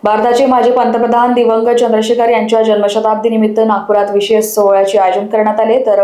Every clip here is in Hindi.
भारताचे माजी पंतप्रधान दिवंगत चंद्रशेखर यांच्या जन्मशताब्दी निमित्त नागपुरात विशेष सोहळ्याचे आयोजन करण्यात आले। तर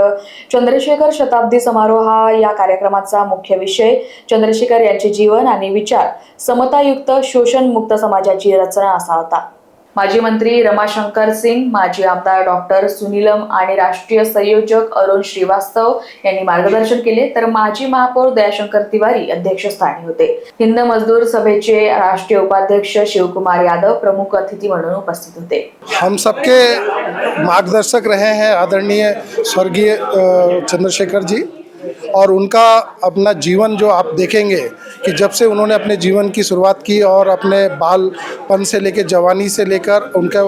चंद्रशेखर शताब्दी समारोह हा या कार्यक्रमाचा मुख्य विषय चंद्रशेखर यांचे जीवन आणि विचार, समतायुक्त शोषणमुक्त समाजाची रचना असा होता। माजी मंत्री रमाशंकर सिंग, माजी आमदार डॉक्टर सुनीलम आणि राष्ट्रीय संयोजक अरुण श्रीवास्तव यांनी मार्गदर्शन केले। तर माजी महापौर दयाशंकर तिवारी अध्यक्षस्थानी होते। हिंद मजदूर सभेचे राष्ट्रीय उपाध्यक्ष शिवकुमार यादव प्रमुख अतिथि म्हणून उपस्थित होते। हम सबके मार्गदर्शक रहे हैं आदरणीय स्वर्गीय चंद्रशेखर जी, और उनका अपना जीवन जो आप देखेंगे कि जब से उन्होंने अपने जीवन की शुरुआत की और अपने बालपन से लेकर जवानी से लेकर उनके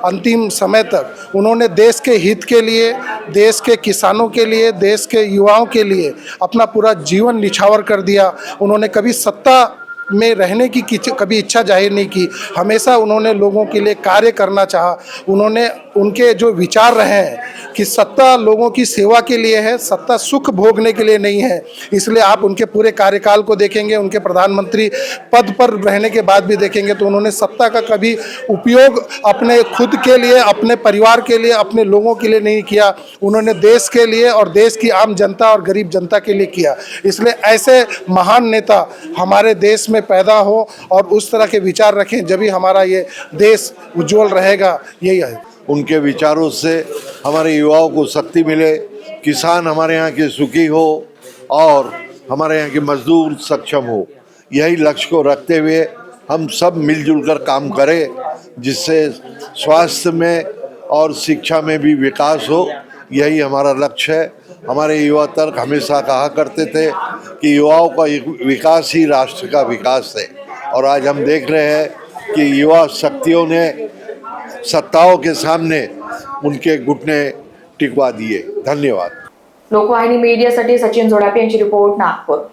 अंतिम समय तक उन्होंने देश के हित के लिए, देश के किसानों के लिए, देश के युवाओं के लिए अपना पूरा जीवन निछावर कर दिया। उन्होंने कभी सत्ता में रहने की कभी इच्छा जाहिर नहीं की, हमेशा उन्होंने लोगों के लिए कार्य करना चाहा। उन्होंने उनके जो विचार रहे हैं कि सत्ता लोगों की सेवा के लिए है, सत्ता सुख भोगने के लिए नहीं है। इसलिए आप उनके पूरे कार्यकाल को देखेंगे, उनके प्रधानमंत्री पद पर रहने के बाद भी देखेंगे तो उन्होंने सत्ता का कभी उपयोग अपने खुद के लिए, अपने परिवार के लिए, अपने लोगों के लिए नहीं किया। उन्होंने देश के लिए और देश की आम जनता और गरीब जनता के लिए किया। इसलिए ऐसे महान नेता हमारे देश में पैदा हो और उस तरह के विचार रखें, जब भी हमारा ये देश उज्जवल रहेगा। यही है। उनके विचारों से हमारे युवाओं को शक्ति मिले, किसान हमारे यहाँ के सुखी हो और हमारे यहाँ के मजदूर सक्षम हो। यही लक्ष्य को रखते हुए हम सब मिलजुल कर काम करें, जिससे स्वास्थ्य में और शिक्षा में भी विकास हो। यही हमारा लक्ष्य है। हमारे युवा तर्क हमेशा कहा करते थे कि युवाओं का विकास ही राष्ट्र का विकास है, और आज हम देख रहे हैं कि युवा शक्तियों ने सत्ताओं के सामने उनके घुटने टिकवा दिए। धन्यवाद। लोकवाहिनी मीडियासाठी सचिन जोडापे यांची रिपोर्ट, नागपूर।